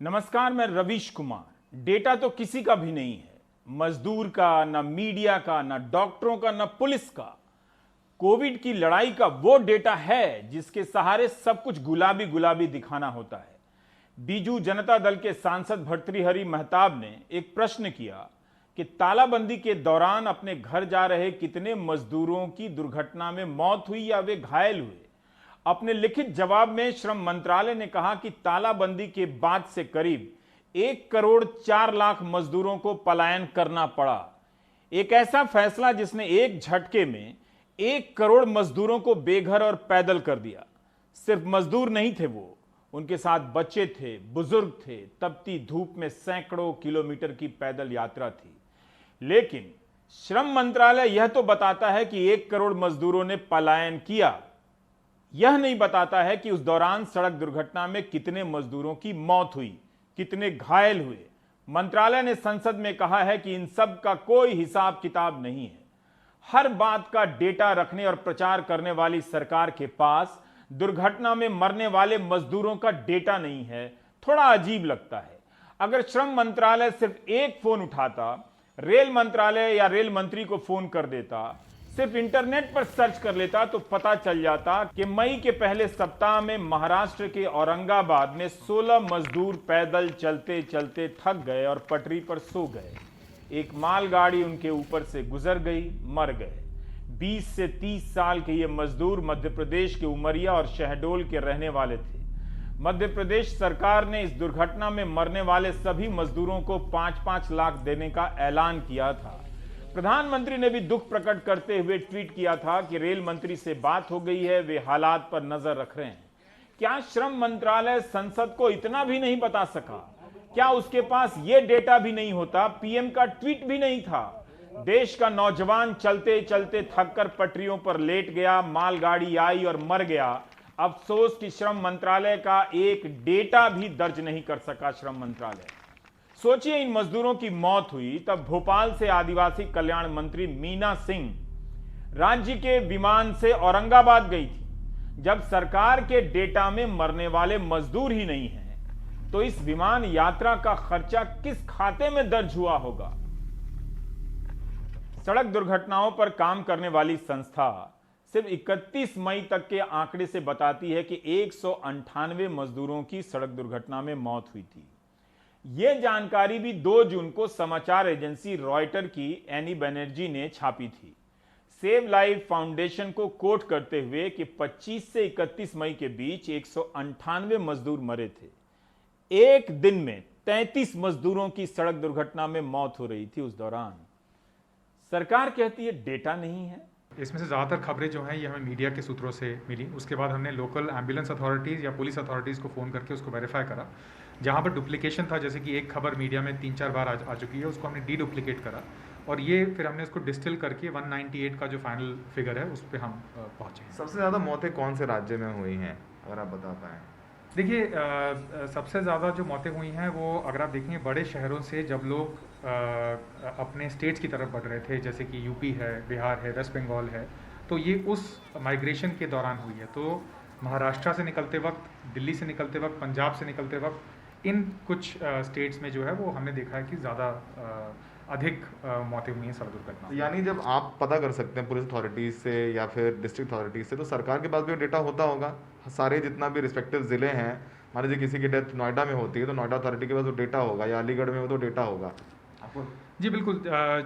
नमस्कार, मैं रवीश कुमार। डेटा तो किसी का भी नहीं है, मजदूर का, ना मीडिया का, ना डॉक्टरों का, ना पुलिस का। कोविड की लड़ाई का वो डेटा है जिसके सहारे सब कुछ गुलाबी गुलाबी दिखाना होता है। बीजू जनता दल के सांसद भर्तृहरि महताब ने एक प्रश्न किया कि तालाबंदी के दौरान अपने घर जा रहे कितने मजदूरों की दुर्घटना में मौत हुई या वे घायल हुए। अपने लिखित जवाब में श्रम मंत्रालय ने कहा कि तालाबंदी के बाद से करीब 1,04,00,000 मजदूरों को पलायन करना पड़ा। एक ऐसा फैसला जिसने एक झटके में 1 करोड़ मजदूरों को बेघर और पैदल कर दिया। सिर्फ मजदूर नहीं थे वो, उनके साथ बच्चे थे, बुजुर्ग थे, तपती धूप में सैकड़ों किलोमीटर की पैदल यात्रा थी। लेकिन श्रम मंत्रालय यह तो बताता है कि 1 करोड़ मजदूरों ने पलायन किया, यह नहीं बताता है कि उस दौरान सड़क दुर्घटना में कितने मजदूरों की मौत हुई, कितने घायल हुए। मंत्रालय ने संसद में कहा है कि इन सब का कोई हिसाब किताब नहीं है। हर बात का डेटा रखने और प्रचार करने वाली सरकार के पास दुर्घटना में मरने वाले मजदूरों का डेटा नहीं है। थोड़ा अजीब लगता है। अगर श्रम मंत्रालय सिर्फ एक फोन उठाता, रेल मंत्रालय या रेल मंत्री को फोन कर देता, सिर्फ इंटरनेट पर सर्च कर लेता, तो पता चल जाता कि मई के पहले सप्ताह में महाराष्ट्र के औरंगाबाद में 16 मजदूर पैदल चलते चलते थक गए और पटरी पर सो गए। एक मालगाड़ी उनके ऊपर से गुजर गई, मर गए। 20 से 30 साल के ये मजदूर मध्य प्रदेश के उमरिया और शहडोल के रहने वाले थे। मध्य प्रदेश सरकार ने इस दुर्घटना में मरने वाले सभी मजदूरों को 5-5 लाख देने का ऐलान किया था। प्रधानमंत्री ने भी दुख प्रकट करते हुए ट्वीट किया था कि रेल मंत्री से बात हो गई है, वे हालात पर नजर रख रहे हैं। क्या श्रम मंत्रालय संसद को इतना भी नहीं बता सका? क्या उसके पास यह डेटा भी नहीं होता? पीएम का ट्वीट भी नहीं था। देश का नौजवान चलते चलते थककर पटरियों पर लेट गया, मालगाड़ी आई और मर गया। अफसोस कि श्रम मंत्रालय का एक डेटा भी दर्ज नहीं कर सका श्रम मंत्रालय। सोचिए, इन मजदूरों की मौत हुई तब भोपाल से आदिवासी कल्याण मंत्री मीना सिंह राज्य के विमान से औरंगाबाद गई थी। जब सरकार के डेटा में मरने वाले मजदूर ही नहीं हैं, तो इस विमान यात्रा का खर्चा किस खाते में दर्ज हुआ होगा? सड़क दुर्घटनाओं पर काम करने वाली संस्था सिर्फ 31 मई तक के आंकड़े से बताती है कि 198 मजदूरों की सड़क दुर्घटना में मौत हुई थी। यह जानकारी भी 2 जून को समाचार एजेंसी रॉयटर की एनी बनर्जी ने छापी थी, सेव लाइफ फाउंडेशन को कोट करते हुए कि 25 से 31 मई के बीच 198 मजदूर मरे थे। एक दिन में 33 मजदूरों की सड़क दुर्घटना में मौत हो रही थी। उस दौरान सरकार कहती है डेटा नहीं है। इसमें से ज़्यादातर खबरें जो हैं ये हमें मीडिया के सूत्रों से मिली। उसके बाद हमने लोकल एम्बुलेंस अथॉरिटीज़ या पुलिस अथॉरिटीज़ को फ़ोन करके उसको वेरीफाई करा। जहाँ पर डुप्लीकेशन था, जैसे कि एक खबर मीडिया में 3-4 बार आ चुकी है, उसको हमने डुप्लीकेट करा और ये फिर हमने उसको डिस्टिल करके 198 का जो फाइनल फिगर है उस पर हम पहुँचे। सबसे ज़्यादा मौतें कौन से राज्य में हुई हैं, अगर आप बता पाएँ? देखिए, सबसे ज़्यादा जो मौतें हुई हैं वो अगर आप देखेंगे बड़े शहरों से जब लोग अपने स्टेट्स की तरफ बढ़ रहे थे, जैसे कि यूपी है, बिहार है, वेस्ट बंगाल है, तो ये उस माइग्रेशन के दौरान हुई है। तो महाराष्ट्र से निकलते वक्त, दिल्ली से निकलते वक्त, पंजाब से निकलते वक्त, इन कुछ स्टेट्स में जो है वो हमने देखा है कि ज़्यादा अधिक मौतें हुई हैं सड़क दुर्घटना। यानी जब आप पता कर सकते हैं पुलिस अथॉरिटीज़ से या फिर डिस्ट्रिक्ट अथॉरिटीज़ से, तो सरकार के पास भी डेटा होता होगा। सारे जितना भी रिस्पेक्टिव ज़िले हैं, मान लीजिए किसी की डेथ नोएडा में होती है तो नोएडा अथॉरिटी के पास वो डेटा होगा, या अलीगढ़ में हो तो डेटा होगा आपको। जी बिल्कुल।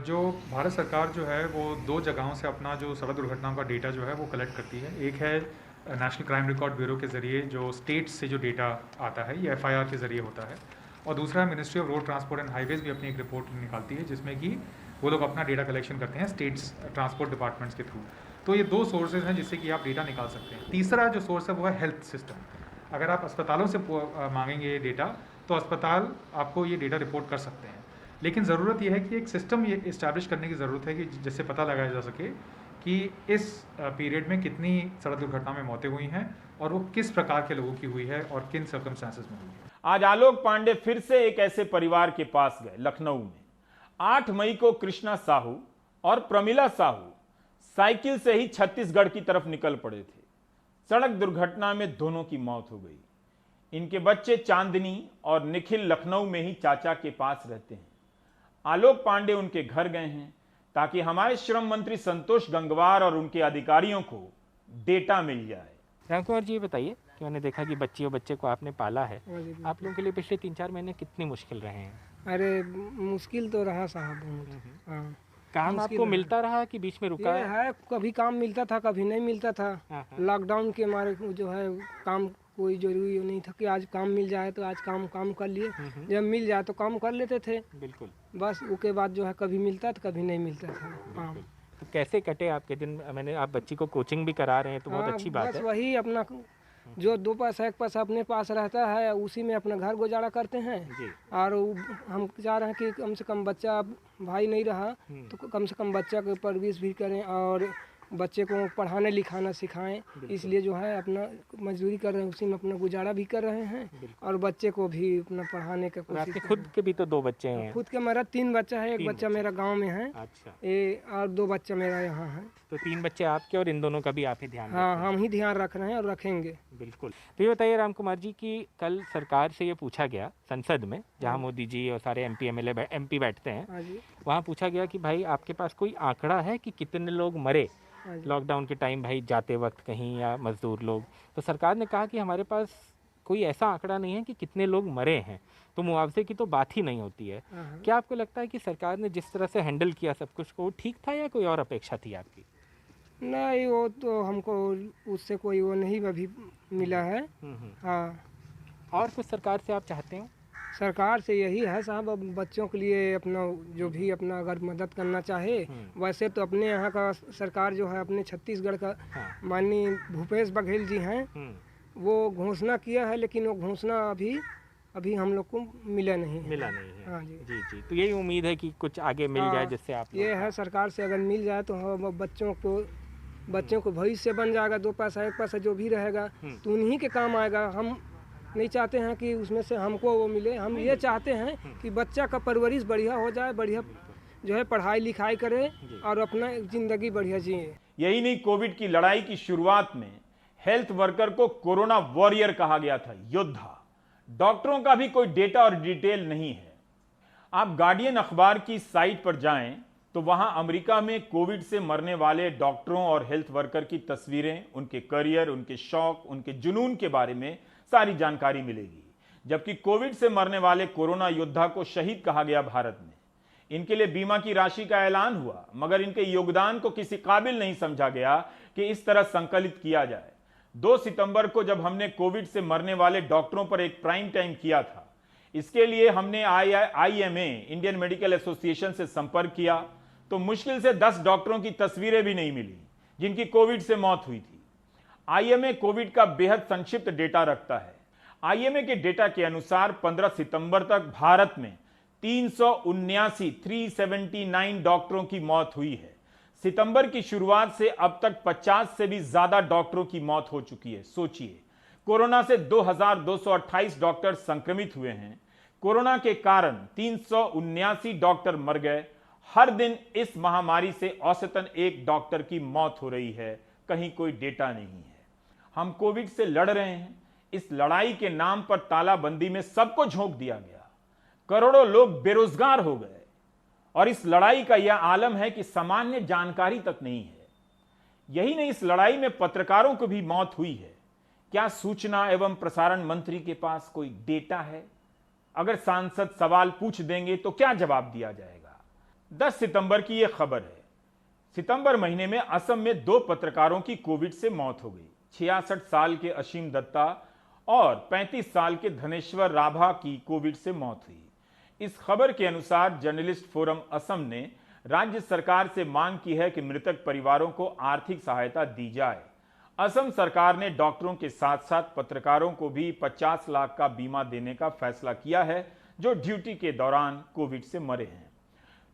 जो भारत सरकार जो है वो 2 जगहों से अपना जो सड़क दुर्घटनाओं का डेटा जो है वो कलेक्ट करती है। एक है नेशनल क्राइम रिकॉर्ड ब्यूरो के ज़रिए जो स्टेट्स से जो डेटा आता है, ये FIR के ज़रिए होता है, और दूसरा ministry of road transport and highways भी अपनी एक रिपोर्ट निकालती है जिसमें कि वो लोग अपना डेटा कलेक्शन करते हैं स्टेट्स ट्रांसपोर्ट डिपार्टमेंट्स के थ्रू। तो ये 2 सोर्सेज हैं जिससे कि आप डेटा निकाल सकते हैं। तीसरा जो सोर्स है वो है हेल्थ सिस्टम। अगर आप अस्पतालों से मांगेंगे ये डेटा तो अस्पताल आपको ये डेटा रिपोर्ट कर सकते हैं, लेकिन ज़रूरत यह है कि एक सिस्टम ये इस्टेब्लिश करने की ज़रूरत है कि जिससे पता लगाया जा सके कि इस पीरियड में कितनी सड़क दुर्घटना में मौतें हुई हैं और वो किस प्रकार के लोगों की हुई है और किन सर्कमस्टेंसेस में हुई है। आज आलोक पांडे फिर से एक ऐसे परिवार के पास गए, लखनऊ में। 8 मई को कृष्णा साहू और प्रमिला साहू साइकिल से ही छत्तीसगढ़ की तरफ निकल पड़े थे। सड़क दुर्घटना में दोनों की मौत हो गई। इनके बच्चे चांदनी और निखिल लखनऊ में ही चाचा के पास रहते हैं। आलोक पांडे उनके घर गए हैं ताकि हमारे श्रम मंत्री संतोष गंगवार और उनके अधिकारियों को डेटा मिल जाए। राम कुमार जी, ये बताइए कि मैंने देखा कि बच्ची और बच्चे को आपने पाला है, आप लोगों के लिए पिछले 3-4 महीने कितनी मुश्किल रहे हैं? अरे मुश्किल तो रहा साहब बहुत। हाँ, काम आपको मिलता रहा कि बीच में रुका ये है, कभी काम मिलता था कभी नहीं मिलता था। हाँ। लॉकडाउन के मारे जो है काम कोई जरूरी नहीं था कि आज काम मिल जाए तो आज काम कर लिए, जब मिल जाए तो काम कर लेते थे। बिल्कुल। बस उसके बाद जो है कभी मिलता तो कभी नहीं मिलता था काम। तो कैसे कटे आपके दिन? मैंने आप बच्ची को कोचिंग भी करा रहे हैं तो बहुत हाँ, अच्छी बात बस है। वही अपना जो 2 पैसा 1 पैसा अपने पास रहता है उसी में अपना घर गुजारा करते हैं। जी। और हम चाह रहे हैं कि कम से कम बच्चा भाई नहीं रहा तो कम से कम बच्चा को परवरिश भी करें और बच्चे को पढ़ाने लिखाना सिखाएं। इसलिए जो है अपना मजदूरी कर रहे हैं, उसी में अपना गुजारा भी कर रहे हैं और बच्चे को भी अपना पढ़ाने का और आपके कोशिश खुद के भी तो 2 बच्चे हैं। खुद के मेरा 3 बच्चा है, एक बच्चा मेरा गांव में है अच्छा। और 2 बच्चा मेरा यहाँ है। तो 3 बच्चे आपके और इन दोनों का भी आप ही ध्यान हाँ, हम ही ध्यान रख रहे हैं और रखेंगे। बिल्कुल। तो ये बताइए राम कुमार जी कि कल सरकार से ये पूछा गया संसद में, जहाँ मोदी जी और सारे MP MLA MP बैठते हैं, हाँ जी, वहाँ पूछा गया कि भाई आपके पास कोई आंकड़ा है कि कितने लोग मरे हाँ जी। लॉकडाउन के टाइम, भाई जाते वक्त कहीं या मजदूर लोग? तो सरकार ने कहा कि हमारे पास कोई ऐसा आंकड़ा नहीं है कि कितने लोग मरे हैं, तो मुआवजे की तो बात ही नहीं होती है। हाँ, हाँ। क्या आपको लगता है कि सरकार ने जिस तरह से हैंडल किया सब कुछ को, ठीक था या कोई और अपेक्षा थी आपकी? नहीं, वो तो हमको उससे कोई वो नहीं अभी मिला है। हाँ, और कुछ सरकार से आप चाहते हो? सरकार से यही है साहब, अब बच्चों के लिए अपना जो भी अपना अगर मदद करना चाहे, वैसे तो अपने यहाँ का सरकार जो है अपने छत्तीसगढ़ का हाँ। माननीय भूपेश बघेल जी हैं, वो घोषणा किया है, लेकिन वो घोषणा अभी हम लोग को मिला नहीं है। मिला नहीं है। हाँ जी। जी जी, तो यही उम्मीद है कि कुछ आगे मिल जाए हाँ, जिससे आप ये है सरकार से अगर मिल जाए तो हम बच्चों को भविष्य बन जाएगा। 2 पैसा 1 पैसा जो भी रहेगा तो उन्हीं के काम आएगा। हम नहीं चाहते हैं कि उसमें से हमको वो मिले, हम ये चाहते हैं कि बच्चा का परवरिश बढ़िया हो जाए, बढ़िया जो है पढ़ाई लिखाई करे और अपना जिंदगी बढ़िया जिए। यही नहीं, कोविड की लड़ाई की शुरुआत में हेल्थ वर्कर को कोरोना वॉरियर कहा गया था, योद्धा। डॉक्टरों का भी कोई डेटा और डिटेल नहीं है। आप गार्डियन अखबार की साइट पर जाएं तो वहां अमेरिका में कोविड से मरने वाले डॉक्टरों और हेल्थ वर्कर की तस्वीरें, उनके करियर, उनके शौक, उनके जुनून के बारे में सारी जानकारी मिलेगी। जबकि कोविड से मरने वाले कोरोना योद्धा को शहीद कहा गया भारत में। इनके लिए बीमा की राशि का ऐलान हुआ, मगर इनके योगदान को किसी काबिल नहीं समझा गया कि इस तरह संकलित किया जाए। 2 सितंबर को जब हमने कोविड से मरने वाले डॉक्टरों पर एक प्राइम टाइम किया था, इसके लिए हमने IMA इंडियन मेडिकल एसोसिएशन से संपर्क किया तो मुश्किल से 10 डॉक्टरों की तस्वीरें भी नहीं मिली जिनकी कोविड से मौत हुई थी। IMA कोविड का बेहद संक्षिप्त डेटा रखता है। IMA के डेटा के अनुसार 15 सितंबर तक भारत में 379 डॉक्टरों की मौत हुई है। सितंबर की शुरुआत से अब तक 50 से भी ज्यादा डॉक्टरों की मौत हो चुकी है। सोचिए, कोरोना से 2228 डॉक्टर संक्रमित हुए हैं। कोरोना के कारण 379 डॉक्टर मर गए। हर दिन इस महामारी से औसतन 1 डॉक्टर की मौत हो रही है। कहीं कोई डेटा नहीं है। हम कोविड से लड़ रहे हैं। इस लड़ाई के नाम पर तालाबंदी में सबको झोंक दिया गया। करोड़ों लोग बेरोजगार हो गए और इस लड़ाई का यह आलम है कि सामान्य जानकारी तक नहीं है। यही नहीं, इस लड़ाई में पत्रकारों को भी मौत हुई है। क्या सूचना एवं प्रसारण मंत्री के पास कोई डेटा है? अगर सांसद सवाल पूछ देंगे तो क्या जवाब दिया जाएगा? 10 सितंबर की यह खबर है। सितंबर महीने में असम में 2 पत्रकारों की कोविड से मौत हो गई। 66 साल के असीम दत्ता और 35 साल के धनेश्वर राभा की कोविड से मौत हुई। इस खबर के अनुसार जर्नलिस्ट फोरम असम ने राज्य सरकार से मांग की है कि मृतक परिवारों को आर्थिक सहायता दी जाए। असम सरकार ने डॉक्टरों के साथ साथ पत्रकारों को भी 50 लाख का बीमा देने का फैसला किया है जो ड्यूटी के दौरान कोविड से मरे हैं।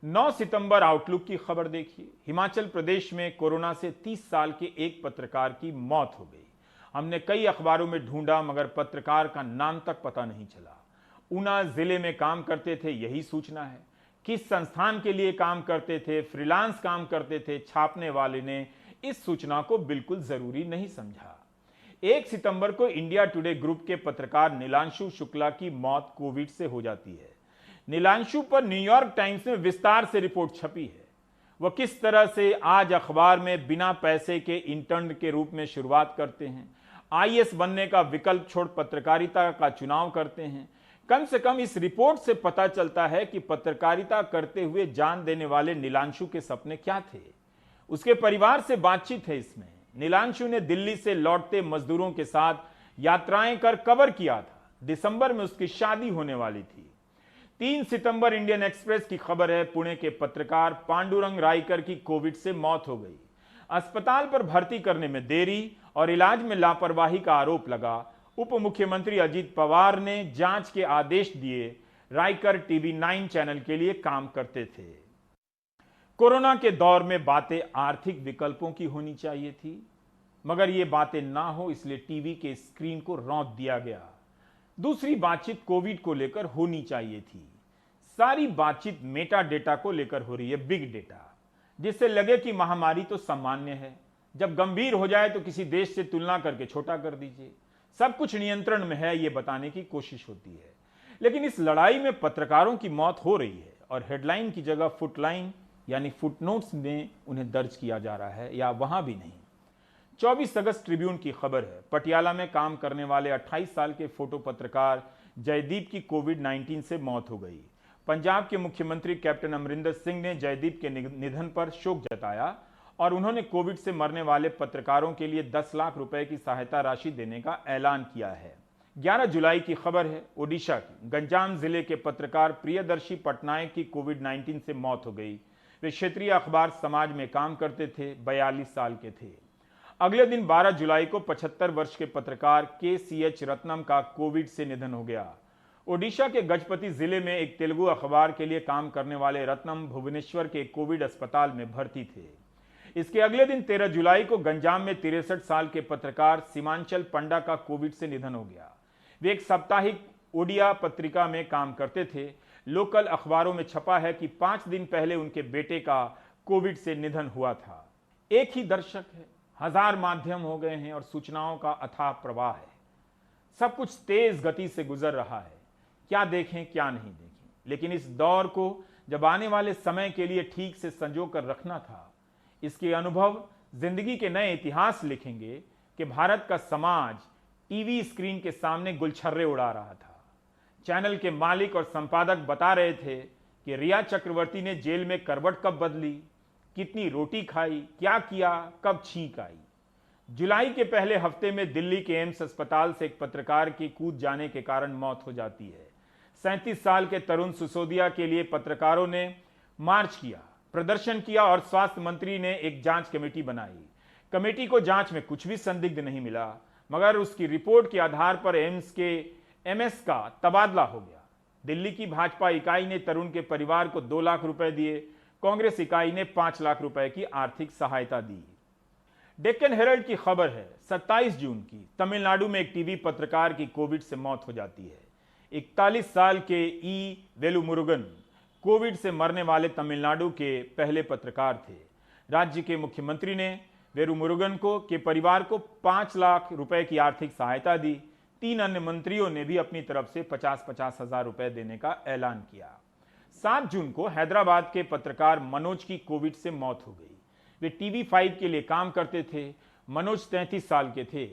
9 सितंबर आउटलुक की खबर देखिए। हिमाचल प्रदेश में कोरोना से 30 साल के एक पत्रकार की मौत हो गई। हमने कई अखबारों में ढूंढा मगर पत्रकार का नाम तक पता नहीं चला। ऊना जिले में काम करते थे, यही सूचना है। किस संस्थान के लिए काम करते थे, फ्रीलांस काम करते थे, छापने वाले ने इस सूचना को बिल्कुल जरूरी नहीं समझा। 1 सितंबर को इंडिया टुडे ग्रुप के पत्रकार नीलांशु शुक्ला की मौत कोविड से हो जाती है। नीलांशु पर न्यूयॉर्क टाइम्स में विस्तार से रिपोर्ट छपी है। वह किस तरह से आज अखबार में बिना पैसे के इंटर्न के रूप में शुरुआत करते हैं, आईएएस बनने का विकल्प छोड़ पत्रकारिता का चुनाव करते हैं। कम से कम इस रिपोर्ट से पता चलता है कि पत्रकारिता करते हुए जान देने वाले नीलांशु के सपने क्या थे। उसके परिवार से बातचीत है इसमें। नीलांशु ने दिल्ली से लौटते मजदूरों के साथ यात्राएं कर कवर किया था। दिसंबर में उसकी शादी होने वाली थी। 3 सितंबर इंडियन एक्सप्रेस की खबर है, पुणे के पत्रकार पांडुरंग रायकर की कोविड से मौत हो गई। अस्पताल पर भर्ती करने में देरी और इलाज में लापरवाही का आरोप लगा। उप मुख्यमंत्री अजित पवार ने जांच के आदेश दिए। रायकर टीवी 9 चैनल के लिए काम करते थे। कोरोना के दौर में बातें आर्थिक विकल्पों की होनी चाहिए थी, मगर ये बातें ना हो इसलिए टीवी के स्क्रीन को रौंद दिया गया। दूसरी बातचीत कोविड को लेकर होनी चाहिए थी। सारी बातचीत मेटा डेटा को लेकर हो रही है, बिग डेटा, जिससे लगे कि महामारी तो सामान्य है, जब गंभीर हो जाए तो किसी देश से तुलना करके छोटा कर दीजिए। सब कुछ नियंत्रण में है, ये बताने की कोशिश होती है। लेकिन इस लड़ाई में पत्रकारों की मौत हो रही है और हेडलाइन की जगह फुटलाइन यानी फुटनोट्स में उन्हें दर्ज किया जा रहा है, या वहां भी नहीं। 24 अगस्त ट्रिब्यून की खबर है, पटियाला में काम करने वाले 28 साल के फोटो पत्रकार जयदीप की कोविड-19 से मौत हो गई। पंजाब के मुख्यमंत्री कैप्टन अमरिंदर सिंह ने जयदीप के निधन पर शोक जताया और उन्होंने कोविड से मरने वाले पत्रकारों के लिए 10 लाख रुपए की सहायता राशि देने का ऐलान किया है। 11 जुलाई की खबर है, ओडिशा की गंजाम जिले के पत्रकार प्रियदर्शी पटनायक की कोविड-19 से मौत हो गई। वे क्षेत्रीय अखबार समाज में काम करते थे, 42 साल के थे। अगले दिन 12 जुलाई को 75 वर्ष के पत्रकार KCH रत्नम का कोविड से निधन हो गया। ओडिशा के गजपति जिले में एक तेलुगु अखबार के लिए काम करने वाले रत्नम भुवनेश्वर के कोविड अस्पताल में भर्ती थे। इसके अगले दिन 13 जुलाई को गंजाम में 63 साल के पत्रकार सीमांचल पंडा का कोविड से निधन हो गया। वे एक साप्ताहिक ओडिया पत्रिका में काम करते थे। लोकल अखबारों में छपा है कि 5 दिन पहले उनके बेटे का कोविड से निधन हुआ था। एक ही दर्शक है, 1000 माध्यम हो गए हैं और सूचनाओं का अथाह प्रवाह है। सब कुछ तेज गति से गुजर रहा है, क्या देखें क्या नहीं देखें। लेकिन इस दौर को जब आने वाले समय के लिए ठीक से संजो कर रखना था। इसके अनुभव जिंदगी के नए इतिहास लिखेंगे कि भारत का समाज टीवी स्क्रीन के सामने गुलछर्रे उड़ा रहा था। चैनल के मालिक और संपादक बता रहे थे कि रिया चक्रवर्ती ने जेल में करवट कब बदली, कितनी रोटी खाई, क्या किया, कब छींक आई। जुलाई के पहले हफ्ते में दिल्ली के एम्स अस्पताल से एक पत्रकार की कूद जाने के कारण मौत हो जाती है। 37 साल के तरुण सिसोदिया के लिए पत्रकारों ने मार्च किया, प्रदर्शन किया और स्वास्थ्य मंत्री ने एक जांच कमेटी बनाई। कमेटी को जांच में कुछ भी संदिग्ध नहीं मिला, मगर उसकी रिपोर्ट के आधार पर एम्स के एमएस का तबादला हो गया। दिल्ली की भाजपा इकाई ने तरुण के परिवार को 2 लाख रुपए दिए। कांग्रेस इकाई ने 5 लाख रुपए की आर्थिक सहायता दी। डेक्कन हेरल्ड की खबर है, 27 जून की तमिलनाडु में एक टीवी पत्रकार की कोविड से मौत हो जाती है। 41 साल के ई वेलुमुरुगन कोविड से मरने वाले तमिलनाडु के पहले पत्रकार थे। राज्य के मुख्यमंत्री ने वेलुमुरुगन के परिवार को 5 लाख रुपए की आर्थिक सहायता दी। 3 अन्य मंत्रियों ने भी अपनी तरफ से 50-50 हजार रुपए देने का ऐलान किया। 7 जून को हैदराबाद के पत्रकार मनोज की कोविड से मौत हो गई। वे TV5 के लिए काम करते थे। मनोज 33 साल के थे।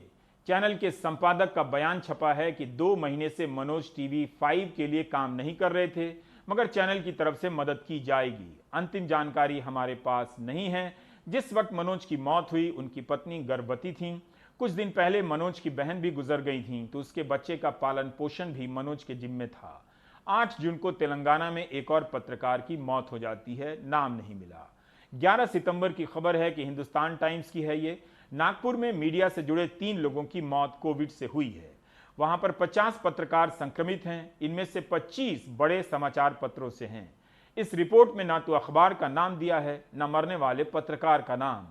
चैनल के संपादक का बयान छपा है कि 2 महीने से मनोज TV5 के लिए काम नहीं कर रहे थे, मगर चैनल की तरफ से मदद की जाएगी। अंतिम जानकारी हमारे पास नहीं है। जिस वक्त मनोज की मौत हुई उनकी पत्नी गर्भवती थी। कुछ दिन पहले मनोज की बहन भी गुजर गई थी, तो उसके बच्चे का पालन पोषण भी मनोज के जिम्मे था। 8 जून को तेलंगाना में एक और पत्रकार की मौत हो जाती है, नाम नहीं मिला। 11 सितंबर की खबर है कि हिंदुस्तान टाइम्स की है ये। नागपुर में मीडिया से जुड़े 3 लोगों की मौत कोविड से हुई है। वहां पर 50 पत्रकार संक्रमित हैं। इनमें से 25 बड़े समाचार पत्रों से हैं। इस रिपोर्ट में ना तो अखबार का नाम दिया है, ना मरने वाले पत्रकार का नाम,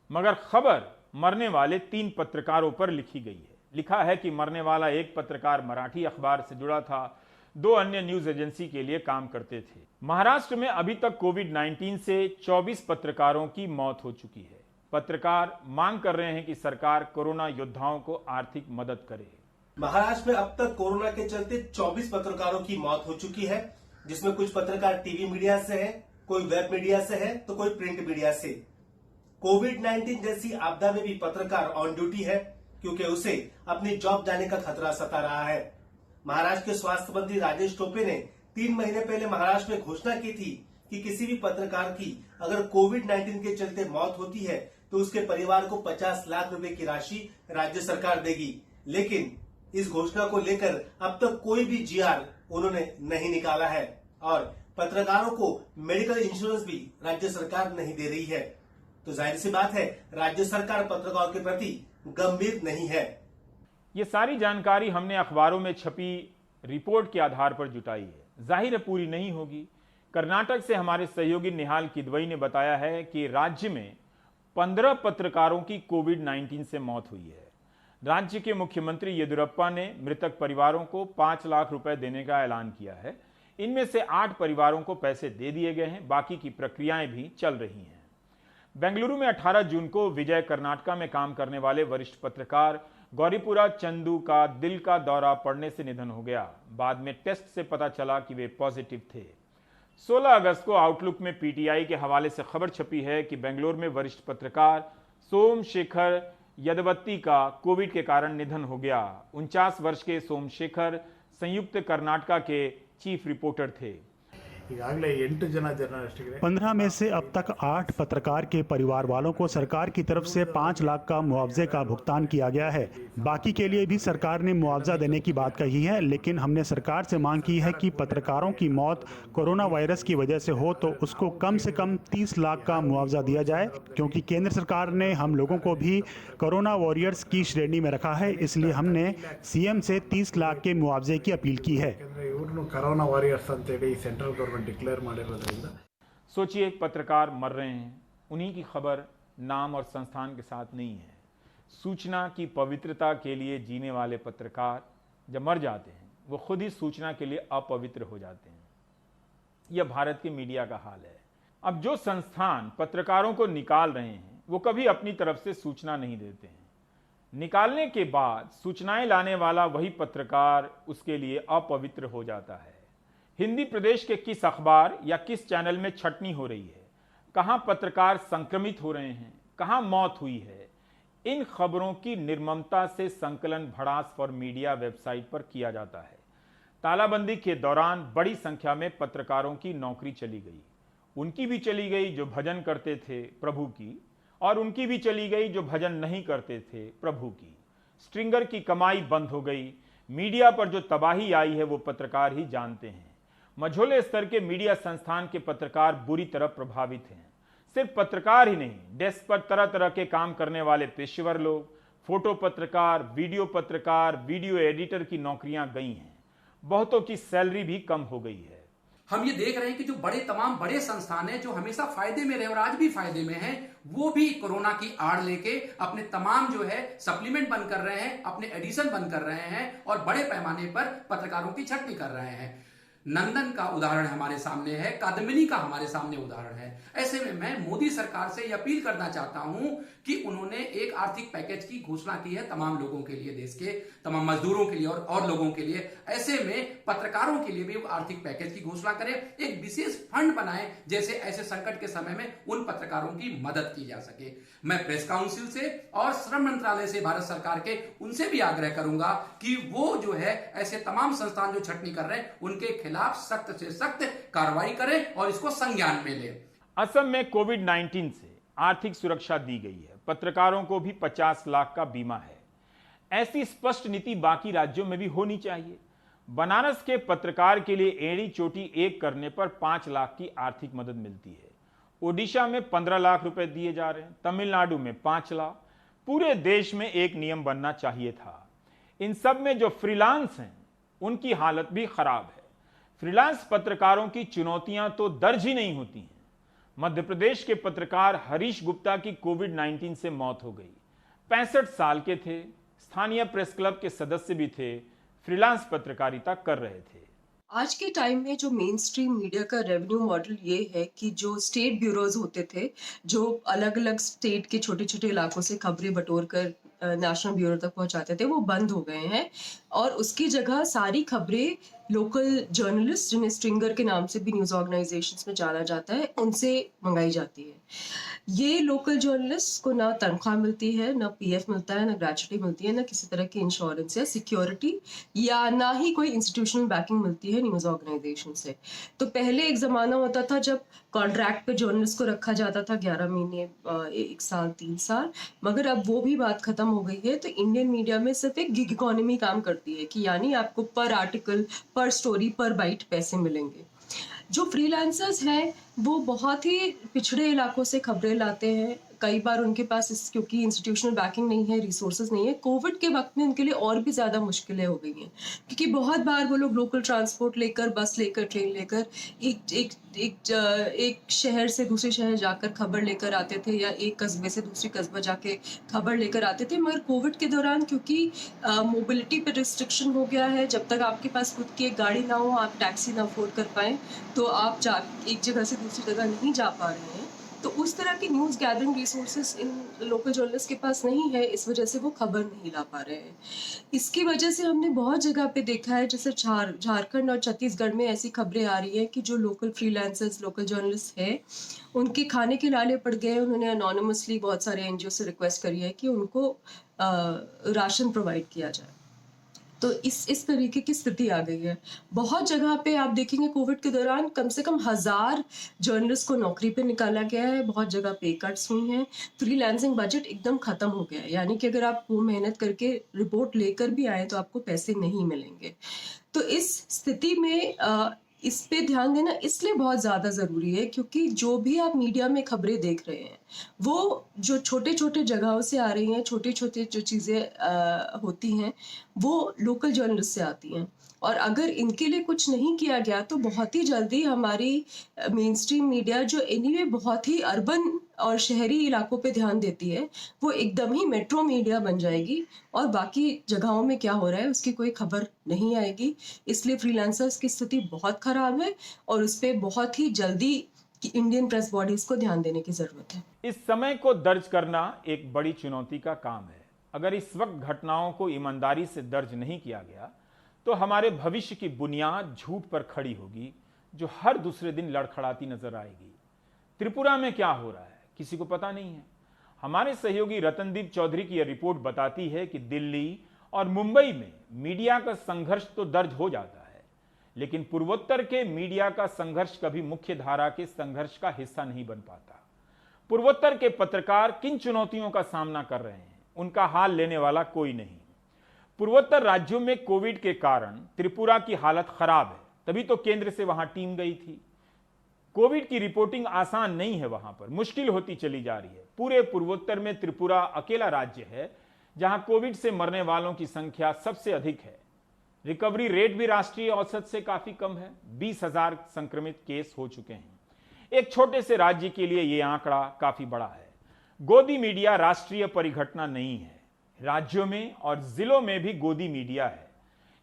मगर खबर मरने वाले 3 पत्रकारों पर लिखी गई है। लिखा है कि मरने वाला एक पत्रकार मराठी अखबार से जुड़ा था, 2 अन्य न्यूज एजेंसी के लिए काम करते थे। महाराष्ट्र में अभी तक कोविड-19 से 24 पत्रकारों की मौत हो चुकी है। पत्रकार मांग कर रहे हैं कि सरकार कोरोना योद्धाओं को आर्थिक मदद करे। महाराष्ट्र में अब तक कोरोना के चलते 24 पत्रकारों की मौत हो चुकी है, जिसमें कुछ पत्रकार टीवी मीडिया से हैं, कोई वेब मीडिया से है तो कोई प्रिंट मीडिया से। कोविड-19 जैसी आपदा में भी पत्रकार ऑन ड्यूटी है, क्योंकि उसे अपनी जॉब जाने का खतरा सता रहा है। महाराष्ट्र के स्वास्थ्य मंत्री राजेश टोपे ने 3 महीने पहले महाराष्ट्र में घोषणा की थी कि किसी भी पत्रकार की अगर कोविड-19 के चलते मौत होती है तो उसके परिवार को 50 लाख रुपए की राशि राज्य सरकार देगी। लेकिन इस घोषणा को लेकर अब तक कोई भी जीआर उन्होंने नहीं निकाला है और पत्रकारों को मेडिकल इंश्योरेंस भी राज्य सरकार नहीं दे रही है। तो जाहिर सी बात है, राज्य सरकार पत्रकारों के प्रति गंभीर नहीं है। ये सारी जानकारी हमने अखबारों में छपी रिपोर्ट के आधार पर जुटाई है। जाहिर है पूरी नहीं होगी। कर्नाटक से हमारे सहयोगी निहाल किदवई ने बताया है कि राज्य में 15 पत्रकारों की कोविड-19 से मौत हुई है। राज्य के मुख्यमंत्री येदियुरप्पा ने मृतक परिवारों को 5 लाख रुपए देने का ऐलान किया है। इनमें से 8 परिवारों को पैसे दे दिए गए हैं, बाकी की प्रक्रियाएं भी चल रही हैं। बेंगलुरु में 18 जून को विजय कर्नाटका में काम करने वाले वरिष्ठ पत्रकार गौरीपुरा चंदू का दिल का दौरा पड़ने से निधन हो गया। बाद में टेस्ट से पता चला कि वे पॉजिटिव थे। 16 अगस्त को आउटलुक में पीटीआई के हवाले से खबर छपी है कि बेंगलुरु में वरिष्ठ पत्रकार सोमशेखर यदवत्ती का कोविड के कारण निधन हो गया। 49 वर्ष के सोमशेखर संयुक्त कर्नाटका के चीफ रिपोर्टर थे। 15 में से अब तक 8 पत्रकार के परिवार वालों को सरकार की तरफ से 5 लाख का मुआवजे का भुगतान किया गया है। बाकी के लिए भी सरकार ने मुआवजा देने की बात कही है, लेकिन हमने सरकार से मांग की है कि पत्रकारों की मौत कोरोना वायरस की वजह से हो तो उसको कम से कम 30 लाख का मुआवजा दिया जाए, क्योंकि केंद्र सरकार ने हम लोगों को भी कोरोना वॉरियर्स की श्रेणी में रखा है। इसलिए हमने सीएम से 30 लाख के मुआवजे की अपील की है। कोरोना वॉरियर्स अंतೇಳಿ सेंट्रल गवर्नमेंट डिक्लेयर ಮಾಡಿರೋದ್ರಿಂದ सोचिए, पत्रकार मर रहे हैं, उन्हीं की खबर नाम और संस्थान के साथ नहीं है। सूचना की पवित्रता के लिए जीने वाले पत्रकार जब मर जाते हैं, वो खुद ही सूचना के लिए अपवित्र हो जाते हैं। यह भारत के मीडिया का हाल है। अब जो संस्थान पत्रकारों को निकाल रहे हैं, वो कभी अपनी तरफ से सूचना नहीं देते हैं। निकालने के बाद सूचनाएं लाने वाला वही पत्रकार उसके लिए अपवित्र हो जाता है। हिंदी प्रदेश के किस अखबार या किस चैनल में छटनी हो रही है, कहां पत्रकार संक्रमित हो रहे हैं, कहां मौत हुई है, इन खबरों की निर्ममता से संकलन भड़ास फॉर मीडिया वेबसाइट पर किया जाता है। तालाबंदी के दौरान बड़ी संख्या में पत्रकारों की नौकरी चली गई। उनकी भी चली गई जो भजन करते थे प्रभु की, और उनकी भी चली गई जो भजन नहीं करते थे प्रभु की। स्ट्रिंगर की कमाई बंद हो गई। मीडिया पर जो तबाही आई है वो पत्रकार ही जानते हैं। मझोले स्तर के मीडिया संस्थान के पत्रकार बुरी तरह प्रभावित हैं। सिर्फ पत्रकार ही नहीं, डेस्क पर तरह तरह के काम करने वाले पेशेवर लोग, फोटो पत्रकार, वीडियो एडिटर की नौकरियां गई हैं। बहुतों की सैलरी भी कम हो गई है। हम ये देख रहे हैं कि जो तमाम बड़े संस्थान हैं जो हमेशा फायदे में रहे और आज भी फायदे में हैं, वो भी कोरोना की आड़ लेके अपने तमाम जो है सप्लीमेंट बंद कर रहे हैं, अपने एडिशन बंद कर रहे हैं और बड़े पैमाने पर पत्रकारों की छटनी कर रहे हैं। नंदन का उदाहरण हमारे सामने है, कादम्बिनी का हमारे सामने उदाहरण है। ऐसे में मैं मोदी सरकार से यह अपील करना चाहता हूं कि उन्होंने एक आर्थिक पैकेज की घोषणा की है तमाम लोगों के लिए, देश के तमाम मजदूरों के लिए और लोगों के लिए। ऐसे में पत्रकारों के लिए भी आर्थिक पैकेज की घोषणा करें, एक विशेष फंड बनाएं, जैसे ऐसे संकट के समय में उन पत्रकारों की मदद की जा सके। मैं प्रेस काउंसिल से और श्रम मंत्रालय से भारत सरकार के उनसे भी आग्रह करूंगा कि वो जो है ऐसे तमाम संस्थान जो छटनी कर रहे हैं उनके खिलाफ सख्त से सख्त कार्रवाई करें और इसको संज्ञान में लें। असम में कोविड-19 से आर्थिक सुरक्षा दी गई है। पत्रकारों को भी 50 लाख का बीमा है। ऐसी स्पष्ट नीति बाकी राज्यों में भी होनी चाहिए। बनारस के पत्रकार के लिए एड़ी चोटी एक करने पर 5 लाख की आर्थिक मदद मिलती है। ओडिशा में 15 लाख रुपए दिए जा रहे हैं, तमिलनाडु में 5 लाख। पूरे देश में एक नियम बनना चाहिए था। इन सब में जो फ्रीलांस हैं उनकी हालत भी खराब है। फ्रीलांस पत्रकारों की चुनौतियां तो दर्ज ही नहीं होती हैं। मध्य प्रदेश के पत्रकार हरीश गुप्ता की कोविड-19 से मौत हो गई। 65 साल के थे, स्थानीय प्रेस क्लब के सदस्य भी थे, फ्रीलांस पत्रकारिता कर रहे थे। आज के टाइम में जो मेन स्ट्रीम मीडिया का रेवेन्यू मॉडल ये है कि जो स्टेट ब्यूरोज होते थे, जो अलग अलग स्टेट के छोटे छोटे इलाकों से खबरें बटोर कर नेशनल ब्यूरो तक पहुंचाते थे, वो बंद हो गए हैं और उसकी जगह सारी खबरें लोकल जर्नलिस्ट, जिन्हें स्ट्रिंगर के नाम से भी न्यूज़ ऑर्गेनाइजेशंस में जाना जाता है, उनसे मंगाई जाती है। ये लोकल जर्नलिस्ट को ना तनख्वाह मिलती है, ना पीएफ मिलता है, ना ग्रेचुटी मिलती है, ना किसी तरह की इंश्योरेंस या सिक्योरिटी, या ना ही कोई इंस्टीट्यूशनल बैकिंग मिलती है न्यूज़ ऑर्गेनाइजेशन से। तो पहले एक ज़माना होता था जब कॉन्ट्रैक्ट पे जर्नलिस्ट को रखा जाता था 11 महीने, 1 साल, 3 साल, मगर अब वो भी बात खत्म हो गई है। तो इंडियन मीडिया में सिर्फ एक गिग इकोनॉमी काम करती है कि यानी आपको पर आर्टिकल, पर स्टोरी, पर बाइट पैसे मिलेंगे। जो फ्रीलांसर्स हैं वो बहुत ही पिछड़े इलाकों से खबरें लाते हैं। कई बार उनके पास क्योंकि इंस्टीट्यूशनल बैकिंग नहीं है, रिसोर्सेज नहीं है, कोविड के वक्त में उनके लिए और भी ज़्यादा मुश्किलें हो गई हैं, क्योंकि बहुत बार वो लोग लोकल ट्रांसपोर्ट लेकर, बस लेकर, ट्रेन लेकर एक शहर से दूसरे शहर जाकर खबर लेकर आते थे, या एक कस्बे से दूसरी कस्बा जाके खबर लेकर आते थे। मगर कोविड के दौरान क्योंकि मोबिलिटी पर रिस्ट्रिक्शन हो गया है, जब तक आपके पास खुद की एक गाड़ी ना हो, आप टैक्सी ना अफोर्ड कर पाएँ, तो आप एक जगह से दूसरी जगह नहीं जा पा रहे हैं। तो उस तरह की news gathering resources in local journalist के पास नहीं है, इस वजह से वो खबर नहीं ला पा रहे हैं। इसकी वजह से हमने बहुत जगह पे देखा है, जैसे झारखंड और छत्तीसगढ़ में ऐसी खबरें आ रही हैं कि जो लोकल फ्रीलांसर्स, लोकल जर्नलिस्ट हैं, उनके खाने के लाले पड़ गए। उन्होंने अनोनिमसली बहुत सारे एनजीओ से रिक्वेस्ट करी है कि उनको राशन प्रोवाइड किया जाए। तो इस तरीके की स्थिति आ गई है। बहुत जगह पे आप देखेंगे कोविड के दौरान कम से कम 1000 जर्नलिस्ट को नौकरी पे निकाला गया है, बहुत जगह पे कट्स हुई हैं, फ्रीलांसिंग बजट एकदम ख़त्म हो गया है, यानी कि अगर आप वो मेहनत करके रिपोर्ट लेकर भी आए तो आपको पैसे नहीं मिलेंगे। तो इस स्थिति में इस पे ध्यान देना इसलिए बहुत ज़्यादा ज़रूरी है क्योंकि जो भी आप मीडिया में खबरें देख रहे हैं वो जो छोटे छोटे जगहों से आ रही हैं, छोटे छोटे जो चीज़ें होती हैं वो लोकल जर्नलिस्ट से आती हैं, और अगर इनके लिए कुछ नहीं किया गया तो बहुत ही जल्दी हमारी मेन स्ट्रीम मीडिया, जो एनीवे बहुत ही अर्बन और शहरी इलाकों पे ध्यान देती है, वो एकदम ही मेट्रो मीडिया बन जाएगी और बाकी जगहों में क्या हो रहा है उसकी कोई खबर नहीं आएगी। इसलिए फ्रीलांसर्स की स्थिति बहुत ख़राब है और उस पर बहुत ही जल्दी इंडियन प्रेस बॉडीज को ध्यान देने की ज़रूरत है। इस समय को दर्ज करना एक बड़ी चुनौती का काम है। अगर इस वक्त घटनाओं को ईमानदारी से दर्ज नहीं किया गया तो हमारे भविष्य की बुनियाद झूठ पर खड़ी होगी, जो हर दूसरे दिन लड़खड़ाती नजर आएगी। त्रिपुरा में क्या हो रहा है किसी को पता नहीं है। हमारे सहयोगी रतनदीप चौधरी की यह रिपोर्ट बताती है कि दिल्ली और मुंबई में मीडिया का संघर्ष तो दर्ज हो जाता है, लेकिन पूर्वोत्तर के मीडिया का संघर्ष कभी मुख्य धारा के संघर्ष का हिस्सा नहीं बन पाता। पूर्वोत्तर के पत्रकार किन चुनौतियों का सामना कर रहे हैं, उनका हाल लेने वाला कोई नहीं। पूर्वोत्तर राज्यों में कोविड के कारण त्रिपुरा की हालत खराब है, तभी तो केंद्र से वहां टीम गई थी। कोविड की रिपोर्टिंग आसान नहीं है, वहां पर मुश्किल होती चली जा रही है। पूरे पूर्वोत्तर में त्रिपुरा अकेला राज्य है जहां कोविड से मरने वालों की संख्या सबसे अधिक है। रिकवरी रेट भी राष्ट्रीय औसत से काफी कम है, 20,000 संक्रमित केस हो चुके हैं। एक छोटे से राज्य के लिए यह आंकड़ा काफी बड़ा है। गोदी मीडिया राष्ट्रीय परिघटना नहीं है, राज्यों में और जिलों में भी गोदी मीडिया है।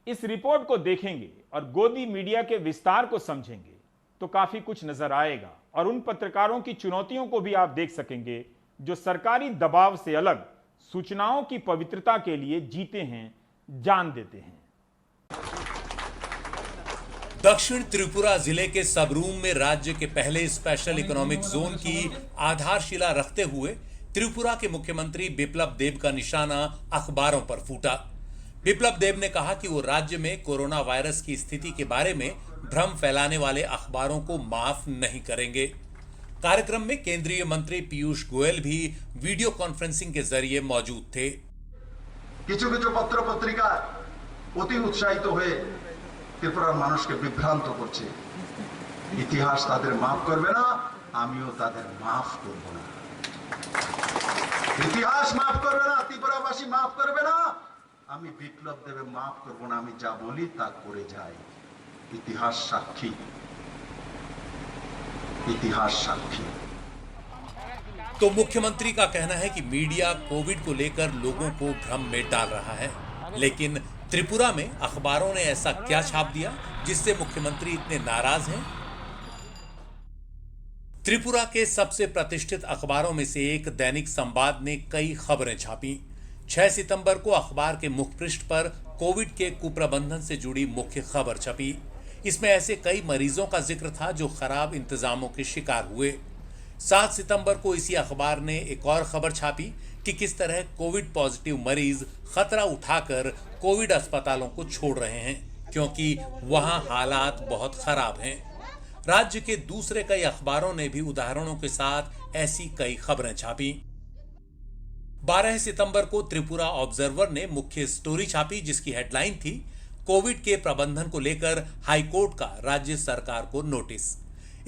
इस रिपोर्ट को देखेंगे और गोदी मीडिया के विस्तार को समझेंगे तो काफी कुछ नजर आएगा, और उन पत्रकारों की चुनौतियों को भी आप देख सकेंगे जो सरकारी दबाव से अलग सूचनाओं की पवित्रता के लिए जीते हैं, जान देते हैं। दक्षिण त्रिपुरा जिले के सबरूम में राज्य के पहले स्पेशल इकोनॉमिक जोन की आधारशिला रखते हुए त्रिपुरा के मुख्यमंत्री बिप्लब देब का निशाना अखबारों पर फूटा। बिप्लब देब ने कहा कि वो राज्य में कोरोना वायरस की स्थिति के बारे में भ्रम फैलाने वाले अखबारों को माफ नहीं करेंगे। कार्यक्रम में केंद्रीय मंत्री पीयूष गोयल भी वीडियो कॉन्फ्रेंसिंग के जरिए मौजूद थे। কিছু কিছু পত্র পত্রিকা অতি উৎসাহিত হয়ে ত্রিপুরার মানুষকে বিভ্রান্ত করছে। ইতিহাস তাদের মাফ করবে না, আমিও তাদের মাফ করব না। ইতিহাস মাফ করবে না, ত্রিপুরাবাসী মাফ করবে না, আমি বিপ্লব দেবে মাফ করব না। আমি যা বলি তা করে যাই। ইতিহাস সাক্ষী, इतिहास साक्षी। तो मुख्यमंत्री का कहना है कि मीडिया कोविड को लेकर लोगों को भ्रम में डाल रहा है, लेकिन त्रिपुरा में अखबारों ने ऐसा क्या छाप दिया जिससे मुख्यमंत्री इतने नाराज हैं? त्रिपुरा के सबसे प्रतिष्ठित अखबारों में से एक दैनिक संवाद ने कई खबरें छापी। 6 सितंबर को अखबार के मुखपृष्ठ पर कोविड के कुप्रबंधन से जुड़ी मुख्य खबर छपी। इसमें ऐसे कई मरीजों का जिक्र था जो खराब इंतजामों के शिकार हुए। 7 सितंबर को इसी अखबार ने एक और खबर छापी कि किस तरह कोविड पॉजिटिव मरीज खतरा उठाकर कोविड अस्पतालों को छोड़ रहे हैं क्योंकि वहां हालात बहुत खराब हैं। राज्य के दूसरे कई अखबारों ने भी उदाहरणों के साथ ऐसी कई खबरें छापी। 12 सितंबर को त्रिपुरा ऑब्जर्वर ने मुख्य स्टोरी छापी जिसकी हेडलाइन थी कोविड के प्रबंधन को लेकर हाईकोर्ट का राज्य सरकार को नोटिस।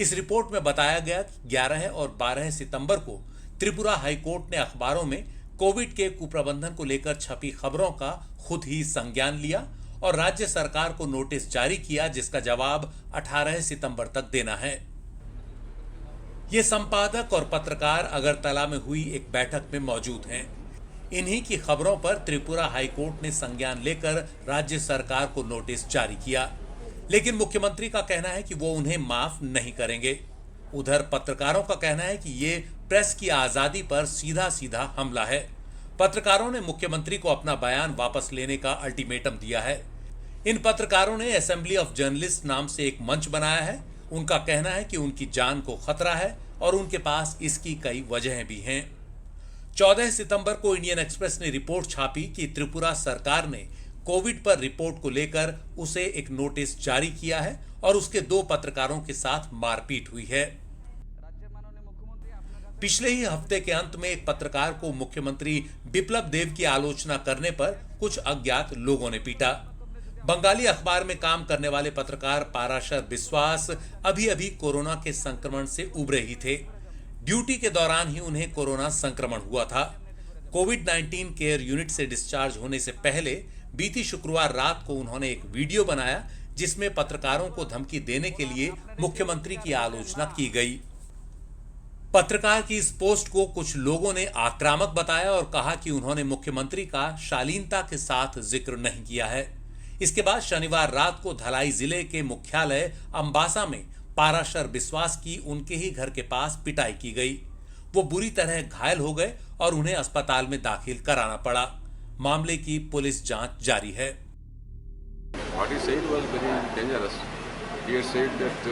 इस रिपोर्ट में बताया गया कि 11 और 12 सितंबर को त्रिपुरा हाईकोर्ट ने अखबारों में कोविड के कुप्रबंधन को लेकर छपी खबरों का खुद ही संज्ञान लिया और राज्य सरकार को नोटिस जारी किया जिसका जवाब 18 सितंबर तक देना है। ये संपादक और पत्रकार अगरतला में हुई एक बैठक में मौजूद हैं। इन्हीं की खबरों पर त्रिपुरा हाईकोर्ट ने संज्ञान लेकर राज्य सरकार को नोटिस जारी किया, लेकिन मुख्यमंत्री का कहना है कि वो उन्हें माफ नहीं करेंगे। उधर पत्रकारों का कहना है कि ये प्रेस की आजादी पर सीधा सीधा हमला है। पत्रकारों ने मुख्यमंत्री को अपना बयान वापस लेने का अल्टीमेटम दिया है। इन पत्रकारों ने असेंबली ऑफ जर्नलिस्ट नाम से एक मंच बनाया है। उनका कहना है कि उनकी जान को खतरा है और उनके पास इसकी कई वजहें भी हैं। 14 सितंबर को इंडियन एक्सप्रेस ने रिपोर्ट छापी कि त्रिपुरा सरकार ने कोविड पर रिपोर्ट को लेकर उसे एक नोटिस जारी किया है और उसके 2 पत्रकारों के साथ मारपीट हुई है। पिछले ही हफ्ते के अंत में एक पत्रकार को मुख्यमंत्री बिप्लब देब की आलोचना करने पर कुछ अज्ञात लोगों ने पीटा। बंगाली अखबार में काम करने वाले पत्रकार पाराशर बिस्वास अभी अभी कोरोना के संक्रमण से उबरे ही थे। ड्यूटी के दौरान ही उन्हें कोरोना संक्रमण हुआ था। कोविड-19 केयर यूनिट से डिस्चार्ज होने से पहले बीती शुक्रवार रात को उन्होंने एक वीडियो बनाया जिसमें पत्रकारों को धमकी देने के लिए मुख्यमंत्री की आलोचना की गई। पत्रकार की इस पोस्ट को कुछ लोगों ने आक्रामक बताया और कहा कि उन्होंने मुख्यमंत्री का शालीनता के साथ जिक्र नहीं किया है। इसके बाद शनिवार रात को धलाई जिले के मुख्यालय अंबासा में पाराशर बिस्वास की उनके ही घर के पास पिटाई की गई। वो बुरी तरह घायल हो गए और उन्हें अस्पताल में दाखिल कराना पड़ा। मामले की पुलिस जांच जारी है। What he said was very dangerous. He had said that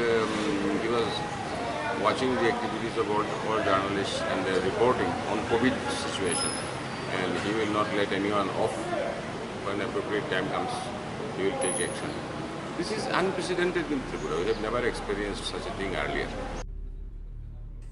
he was watching the activities of all journalists and their reporting on COVID situation, and he will not let anyone off. When appropriate time comes, he will take action. This is unprecedented in Tripura. We have never experienced such a thing earlier.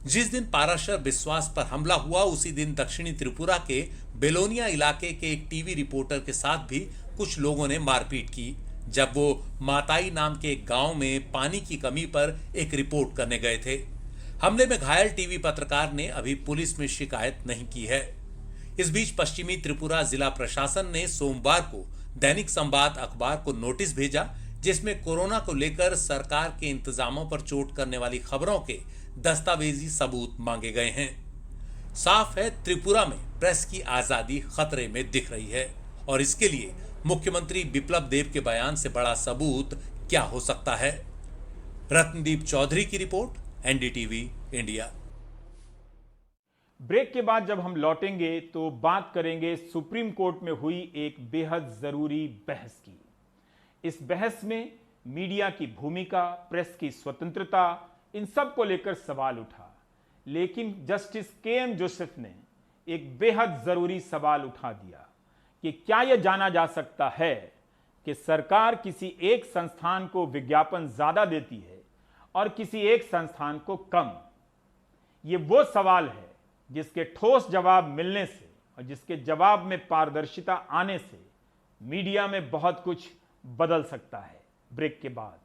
जिस दिन पाराशर बिस्वास पर हमला हुआ उसी दिन दक्षिणी त्रिपुरा के बेलोनिया इलाके के एक टीवी रिपोर्टर के साथ भी कुछ लोगों ने मारपीट की जब वो माताई नाम के एक गांव में पानी की कमी पर एक रिपोर्ट करने गए थे। हमले में घायल टीवी पत्रकार ने अभी पुलिस में शिकायत नहीं की है। इस बीच पश्चिमी त्रिपुरा जिला प्रशासन ने सोमवार को दैनिक संवाद अखबार को नोटिस भेजा जिसमें कोरोना को लेकर सरकार के इंतजामों पर चोट करने वाली खबरों के दस्तावेजी सबूत मांगे गए हैं। साफ है त्रिपुरा में प्रेस की आजादी खतरे में दिख रही है और इसके लिए मुख्यमंत्री बिप्लब देब के बयान से बड़ा सबूत क्या हो सकता है। रत्नदीप चौधरी की रिपोर्ट, एनडीटीवी इंडिया। ब्रेक के बाद जब हम लौटेंगे तो बात करेंगे सुप्रीम कोर्ट में हुई एक बेहद जरूरी बहस की। इस बहस में मीडिया की भूमिका, प्रेस की स्वतंत्रता, इन सब को लेकर सवाल उठा, लेकिन जस्टिस के.एम. जोसेफ ने एक बेहद जरूरी सवाल उठा दिया कि क्या यह जाना जा सकता है कि सरकार किसी एक संस्थान को विज्ञापन ज्यादा देती है और किसी एक संस्थान को कम। यह वो सवाल है जिसके ठोस जवाब मिलने से और जिसके जवाब में पारदर्शिता आने से मीडिया में बहुत कुछ बदल सकता है। ब्रेक के बाद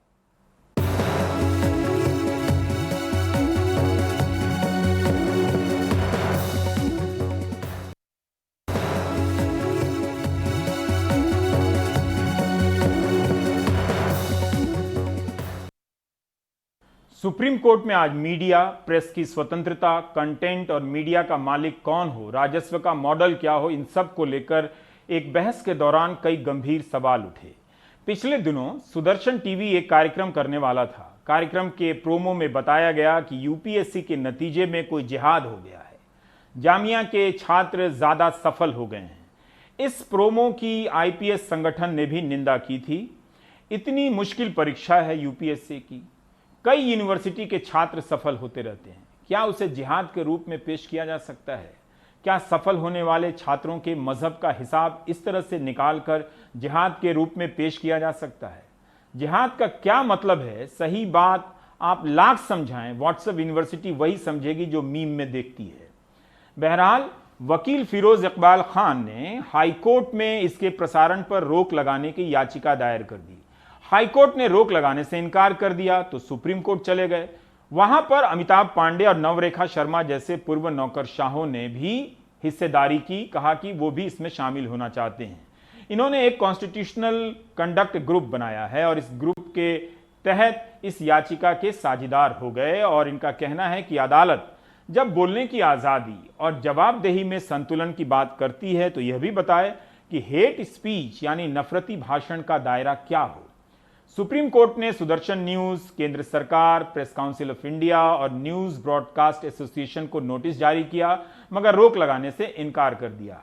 सुप्रीम कोर्ट में आज मीडिया, प्रेस की स्वतंत्रता, कंटेंट और मीडिया का मालिक कौन हो, राजस्व का मॉडल क्या हो, इन सब को लेकर एक बहस के दौरान कई गंभीर सवाल उठे। पिछले दिनों सुदर्शन टीवी एक कार्यक्रम करने वाला था। कार्यक्रम के प्रोमो में बताया गया कि यूपीएससी के नतीजे में कोई जिहाद हो गया है, जामिया के छात्र ज्यादा सफल हो गए हैं। इस प्रोमो की आईपीएस संगठन ने भी निंदा की थी। इतनी मुश्किल परीक्षा है यूपीएससी की, कई यूनिवर्सिटी के छात्र सफल होते रहते हैं, क्या उसे जिहाद के रूप में पेश किया जा सकता है? क्या सफल होने वाले छात्रों के मजहब का हिसाब इस तरह से निकालकर जिहाद के रूप में पेश किया जा सकता है? जिहाद का क्या मतलब है? सही बात आप लाख समझाएं, व्हाट्सएप यूनिवर्सिटी वही समझेगी जो मीम में देखती है। बहरहाल वकील फिरोज इकबाल खान ने हाईकोर्ट में इसके प्रसारण पर रोक लगाने की याचिका दायर कर दी। हाईकोर्ट ने रोक लगाने से इनकार कर दिया तो सुप्रीम कोर्ट चले गए। वहां पर अमिताभ पांडे और नवरेखा शर्मा जैसे पूर्व नौकरशाहों ने भी हिस्सेदारी की, कहा कि वो भी इसमें शामिल होना चाहते हैं। इन्होंने एक कॉन्स्टिट्यूशनल कंडक्ट ग्रुप बनाया है और इस ग्रुप के तहत इस याचिका के साझेदार हो गए और इनका कहना है कि अदालत जब बोलने की आजादी और जवाबदेही में संतुलन की बात करती है तो यह भी बताए कि हेट स्पीच यानी नफरती भाषण का दायरा क्या हो। सुप्रीम कोर्ट ने सुदर्शन न्यूज, केंद्र सरकार, प्रेस काउंसिल ऑफ इंडिया और न्यूज ब्रॉडकास्ट एसोसिएशन को नोटिस जारी किया, मगर रोक लगाने से इनकार कर दिया।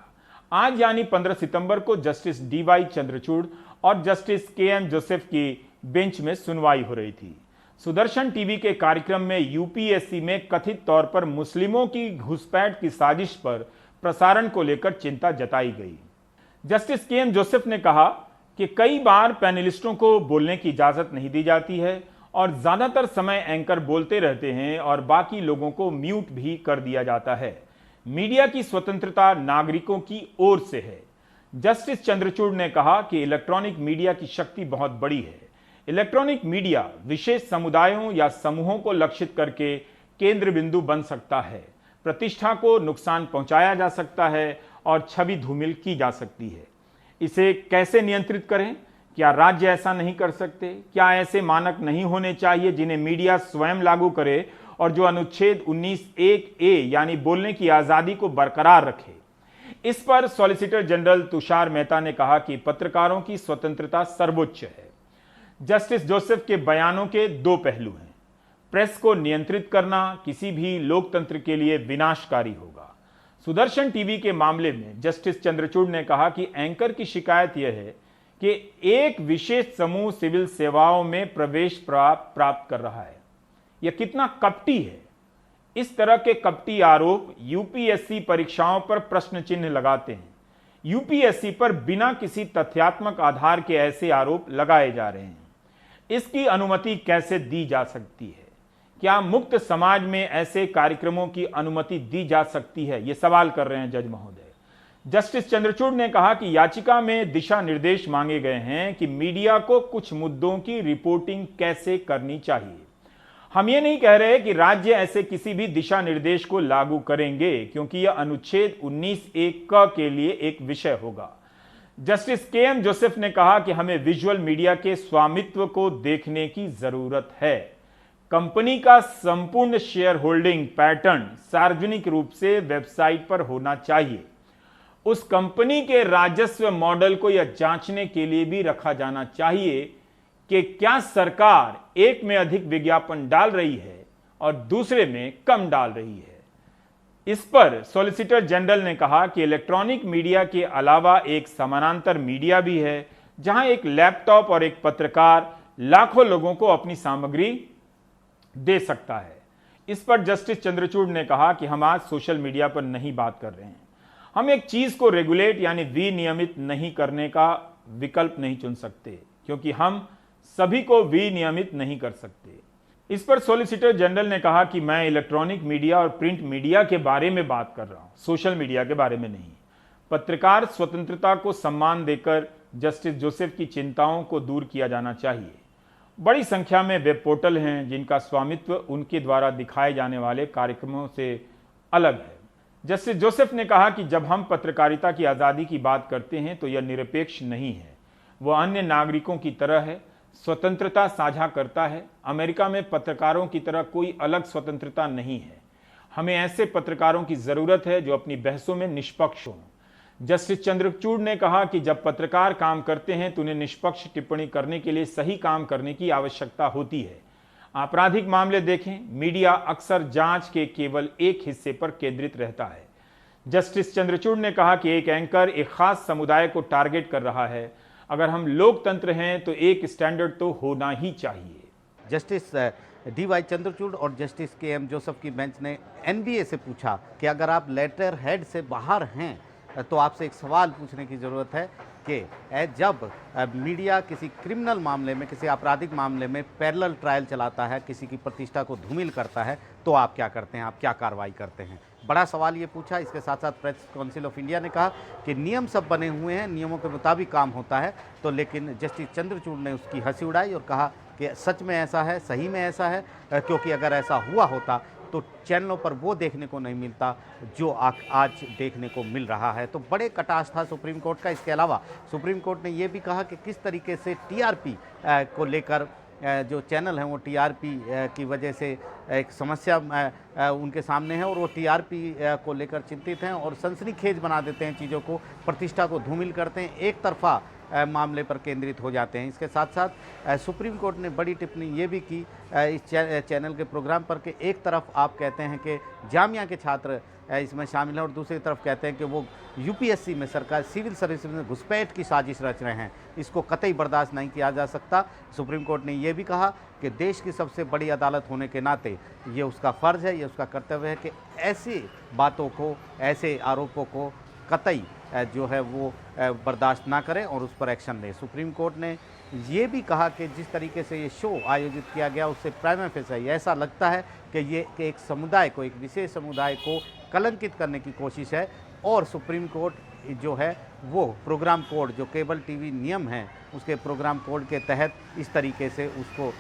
आज यानी 15 सितंबर को जस्टिस डीवाई चंद्रचूड़ और जस्टिस केएम जोसेफ की बेंच में सुनवाई हो रही थी। सुदर्शन टीवी के कार्यक्रम में यूपीएससी में कथित तौर पर मुस्लिमों की घुसपैठ की साजिश पर प्रसारण को लेकर चिंता जताई गई। जस्टिस केएम जोसेफ ने कहा कि कई बार पैनलिस्टों को बोलने की इजाजत नहीं दी जाती है और ज्यादातर समय एंकर बोलते रहते हैं और बाकी लोगों को म्यूट भी कर दिया जाता है। मीडिया की स्वतंत्रता नागरिकों की ओर से है। जस्टिस चंद्रचूड़ ने कहा कि इलेक्ट्रॉनिक मीडिया की शक्ति बहुत बड़ी है। इलेक्ट्रॉनिक मीडिया विशेष समुदायों या समूहों को लक्षित करके केंद्र बिंदु बन सकता है, प्रतिष्ठा को नुकसान पहुंचाया जा सकता है और छवि धूमिल की जा सकती है। इसे कैसे नियंत्रित करें? क्या राज्य ऐसा नहीं कर सकते? क्या ऐसे मानक नहीं होने चाहिए जिन्हें मीडिया स्वयं लागू करे और जो अनुच्छेद 19(1)(a) यानी बोलने की आजादी को बरकरार रखे? इस पर सॉलिसिटर जनरल तुषार मेहता ने कहा कि पत्रकारों की स्वतंत्रता सर्वोच्च है। जस्टिस जोसेफ के बयानों के दो पहलू हैं। प्रेस को नियंत्रित करना किसी भी लोकतंत्र के लिए विनाशकारी होगा। सुदर्शन टीवी के मामले में जस्टिस चंद्रचूड़ ने कहा कि एंकर की शिकायत यह है कि एक विशेष समूह सिविल सेवाओं में प्रवेश प्राप्त कर रहा है। यह कितना कपटी है। इस तरह के कपटी आरोप यूपीएससी परीक्षाओं पर प्रश्न चिन्ह लगाते हैं। यूपीएससी पर बिना किसी तथ्यात्मक आधार के ऐसे आरोप लगाए जा रहे हैं। इसकी अनुमति कैसे दी जा सकती है? क्या मुक्त समाज में ऐसे कार्यक्रमों की अनुमति दी जा सकती है? ये सवाल कर रहे हैं जज महोदय। जस्टिस चंद्रचूड़ ने कहा कि याचिका में दिशा निर्देश मांगे गए हैं कि मीडिया को कुछ मुद्दों की रिपोर्टिंग कैसे करनी चाहिए। हम ये नहीं कह रहे कि राज्य ऐसे किसी भी दिशा निर्देश को लागू करेंगे, क्योंकि यह अनुच्छेद 19(1) के लिए एक विषय होगा। जस्टिस केएम जोसेफ ने कहा कि हमें विजुअल मीडिया के स्वामित्व को देखने की जरूरत है। कंपनी का संपूर्ण शेयर होल्डिंग पैटर्न सार्वजनिक रूप से वेबसाइट पर होना चाहिए। उस कंपनी के राजस्व मॉडल को यह जांचने के लिए भी रखा जाना चाहिए कि क्या सरकार एक में अधिक विज्ञापन डाल रही है और दूसरे में कम डाल रही है। इस पर सॉलिसिटर जनरल ने कहा कि इलेक्ट्रॉनिक मीडिया के अलावा एक समानांतर मीडिया भी है, जहां एक लैपटॉप और एक पत्रकार लाखों लोगों को अपनी सामग्री दे सकता है। इस पर जस्टिस चंद्रचूड़ ने कहा कि हम आज सोशल मीडिया पर नहीं बात कर रहे हैं। हम एक चीज को रेगुलेट यानी विनियमित नहीं करने का विकल्प नहीं चुन सकते, क्योंकि हम सभी को विनियमित नहीं कर सकते। इस पर सॉलिसिटर जनरल ने कहा कि मैं इलेक्ट्रॉनिक मीडिया और प्रिंट मीडिया के बारे में बात कर रहा हूं, सोशल मीडिया के बारे में नहीं। पत्रकार स्वतंत्रता को सम्मान देकर जस्टिस जोसेफ की चिंताओं को दूर किया जाना चाहिए। बड़ी संख्या में वेब पोर्टल हैं जिनका स्वामित्व उनके द्वारा दिखाए जाने वाले कार्यक्रमों से अलग है। जस्टिस जोसेफ ने कहा कि जब हम पत्रकारिता की आज़ादी की बात करते हैं तो यह निरपेक्ष नहीं है, वह अन्य नागरिकों की तरह है, स्वतंत्रता साझा करता है। अमेरिका में पत्रकारों की तरह कोई अलग स्वतंत्रता नहीं है। हमें ऐसे पत्रकारों की ज़रूरत है जो अपनी बहसों में निष्पक्ष हों। जस्टिस चंद्रचूड़ ने कहा कि जब पत्रकार काम करते हैं तो उन्हें निष्पक्ष टिप्पणी करने के लिए सही काम करने की आवश्यकता होती है। आपराधिक मामले देखें, मीडिया अक्सर जांच के केवल एक हिस्से पर केंद्रित रहता है। जस्टिस चंद्रचूड़ ने कहा कि एक एंकर एक खास समुदाय को टारगेट कर रहा है। अगर हम लोकतंत्र हैं तो एक स्टैंडर्ड तो होना ही चाहिए। Justice D Y. चंद्रचूड़ और जस्टिस के.एम. जोसेफ की बेंच ने एनबीए से पूछा कि अगर आप लेटर हेड से बाहर हैं तो आपसे एक सवाल पूछने की ज़रूरत है कि जब मीडिया किसी क्रिमिनल मामले में, किसी आपराधिक मामले में पैरेलल ट्रायल चलाता है, किसी की प्रतिष्ठा को धूमिल करता है, तो आप क्या करते हैं, आप क्या कार्रवाई करते हैं। बड़ा सवाल ये पूछा। इसके साथ साथ प्रेस काउंसिल ऑफ इंडिया ने कहा कि नियम सब बने हुए हैं, नियमों के मुताबिक काम होता है। तो लेकिन जस्टिस चंद्रचूड़ ने उसकी हंसी उड़ाई और कहा कि सच में ऐसा है, सही में ऐसा है, क्योंकि अगर ऐसा हुआ होता तो चैनलों पर वो देखने को नहीं मिलता जो आज देखने को मिल रहा है। तो बड़े कटाक्ष था सुप्रीम कोर्ट का। इसके अलावा सुप्रीम कोर्ट ने ये भी कहा कि किस तरीके से टीआरपी को लेकर जो चैनल हैं वो टीआरपी की वजह से एक समस्या उनके सामने है और वो टीआरपी को लेकर चिंतित हैं और सनसनीखेज बना देते हैं चीज़ों को, प्रतिष्ठा को धूमिल करते हैं, एक तरफा मामले पर केंद्रित हो जाते हैं। इसके साथ साथ सुप्रीम कोर्ट ने बड़ी टिप्पणी ये भी की इस चैनल के प्रोग्राम पर कि एक तरफ आप कहते हैं कि जामिया के छात्र इसमें शामिल हैं और दूसरी तरफ कहते हैं कि वो यूपीएससी में, सरकार सिविल सर्विस में घुसपैठ की साजिश रच रहे हैं। इसको कतई बर्दाश्त नहीं किया जा सकता। सुप्रीम कोर्ट ने ये भी कहा कि देश की सबसे बड़ी अदालत होने के नाते ये उसका फ़र्ज़ है, ये उसका कर्तव्य है कि ऐसी बातों को, ऐसे आरोपों को कतई जो है वो बर्दाश्त ना करें और उस पर एक्शन लें। सुप्रीम कोर्ट ने ये भी कहा कि जिस तरीके से ये शो आयोजित किया गया उससे प्राइमा फेसी ऐसा लगता है कि ये कि एक समुदाय को, एक विशेष समुदाय को कलंकित करने की कोशिश है और सुप्रीम कोर्ट जो है वो प्रोग्राम कोड, जो केबल टीवी नियम है, उसके प्रोग्राम कोड के तहत इस तरीके से उसको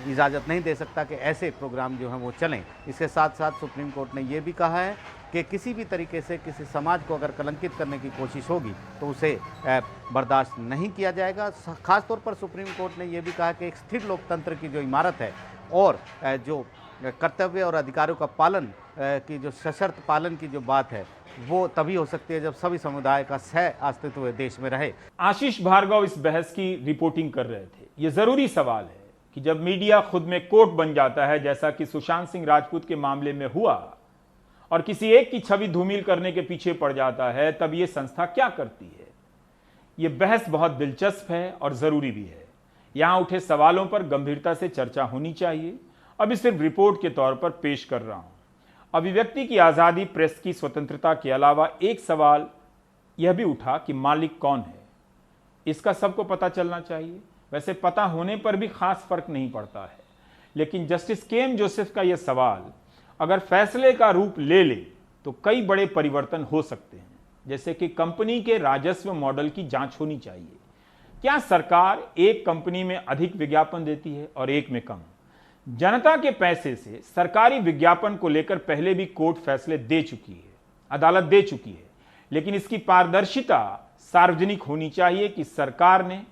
इजाज़त नहीं दे सकता कि ऐसे प्रोग्राम जो हैं वो चलें। इसके साथ साथ सुप्रीम कोर्ट ने ये भी कहा है कि किसी भी तरीके से किसी समाज को अगर कलंकित करने की कोशिश होगी तो उसे बर्दाश्त नहीं किया जाएगा। ख़ास तौर पर सुप्रीम कोर्ट ने ये भी कहा कि एक स्थिर लोकतंत्र की जो इमारत है और जो कर्तव्य और अधिकारों का पालन की जो सशर्त पालन की जो बात है वो तभी हो सकती है जब सभी समुदाय का सह अस्तित्व देश में रहे। आशीष भार्गव इस बहस की रिपोर्टिंग कर रहे थे। ये जरूरी सवाल है कि जब मीडिया खुद में कोर्ट बन जाता है, जैसा कि सुशांत सिंह राजपूत के मामले में हुआ, और किसी एक की छवि धूमिल करने के पीछे पड़ जाता है, तब ये संस्था क्या करती है। ये बहस बहुत दिलचस्प है और जरूरी भी है। यहां उठे सवालों पर गंभीरता से चर्चा होनी चाहिए। अभी सिर्फ रिपोर्ट के तौर पर पेश कर रहा हूं। अभिव्यक्ति की आज़ादी, प्रेस की स्वतंत्रता के अलावा एक सवाल यह भी उठा कि मालिक कौन है। इसका सबको पता चलना चाहिए। वैसे पता होने पर भी खास फर्क नहीं पड़ता है, लेकिन जस्टिस के.एम. जोसेफ का यह सवाल अगर फैसले का रूप ले ले तो कई बड़े परिवर्तन हो सकते हैं। जैसे कि कंपनी के राजस्व मॉडल की जांच होनी चाहिए। क्या सरकार एक कंपनी में अधिक विज्ञापन देती है और एक में कम? जनता के पैसे से सरकारी विज्ञापन को लेकर पहले भी कोर्ट फैसले दे चुकी है, अदालत दे चुकी है, लेकिन इसकी पारदर्शिता सार्वजनिक होनी चाहिए कि सरकार ने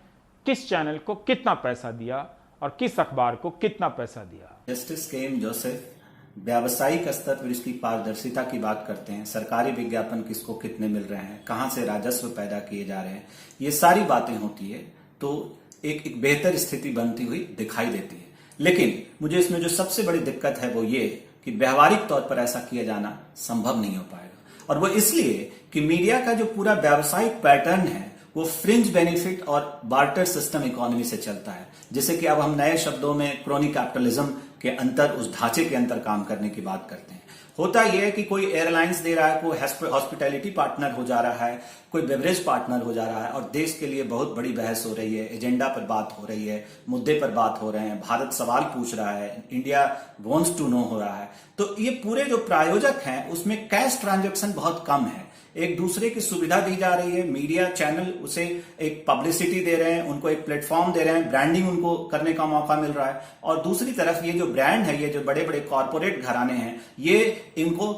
किस चैनल को कितना पैसा दिया और किस अखबार को कितना पैसा दिया। Justice K M. जोसेफ व्यावसायिक स्तर पर इसकी पारदर्शिता की बात करते हैं। सरकारी विज्ञापन किसको कितने मिल रहे हैं, कहां से राजस्व पैदा किए जा रहे हैं, ये सारी बातें होती है तो एक बेहतर स्थिति बनती हुई दिखाई देती है। लेकिन मुझे इसमें जो सबसे बड़ी दिक्कत है वो ये कि व्यवहारिक तौर पर ऐसा किया जाना संभव नहीं हो पाएगा, और वो इसलिए कि मीडिया का जो पूरा व्यावसायिक पैटर्न है वो फ्रिंज बेनिफिट और बार्टर सिस्टम इकोनॉमी से चलता है, जिसे कि अब हम नए शब्दों में क्रोनी कैपिटलिज्म के अंतर, उस ढांचे के अंतर काम करने की बात करते हैं। होता यह है कि कोई एयरलाइंस दे रहा है, कोई हॉस्पिटैलिटी पार्टनर हो जा रहा है, कोई बेवरेज पार्टनर हो जा रहा है, और देश के लिए बहुत बड़ी बहस हो रही है, एजेंडा पर बात हो रही है, मुद्दे पर बात हो रहे हैं, भारत सवाल पूछ रहा है, इंडिया वांट्स टू नो हो रहा है। तो ये पूरे जो प्रायोजक हैं उसमें कैश ट्रांजैक्शन बहुत कम है, एक दूसरे की सुविधा दी जा रही है। मीडिया चैनल उसे एक पब्लिसिटी दे रहे हैं, उनको एक प्लेटफॉर्म दे रहे हैं, ब्रांडिंग उनको करने का मौका मिल रहा है, और दूसरी तरफ ये जो ब्रांड है, ये जो बड़े बड़े कॉर्पोरेट घराने हैं, ये इनको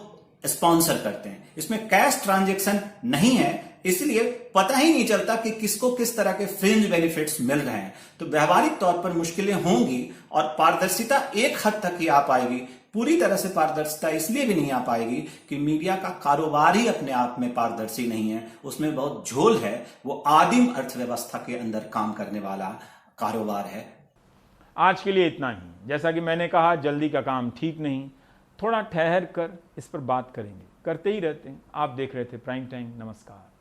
स्पॉन्सर करते हैं। इसमें कैश ट्रांजैक्शन नहीं है, इसलिए पता ही नहीं चलता कि किसको किस तरह के फ्रिंज बेनिफिट्स मिल रहे हैं। तो व्यवहारिक तौर पर मुश्किलें होंगी और पारदर्शिता एक हद तक ही आ पाएगी। पूरी तरह से पारदर्शिता इसलिए भी नहीं आ पाएगी कि मीडिया का कारोबार ही अपने आप में पारदर्शी नहीं है, उसमें बहुत झोल है। वो आदिम अर्थव्यवस्था के अंदर काम करने वाला कारोबार है। आज के लिए इतना ही। जैसा कि मैंने कहा, जल्दी का काम ठीक नहीं, थोड़ा ठहर कर इस पर बात करेंगे, करते ही रहते हैं। आप देख रहे थे प्राइम टाइम। नमस्कार।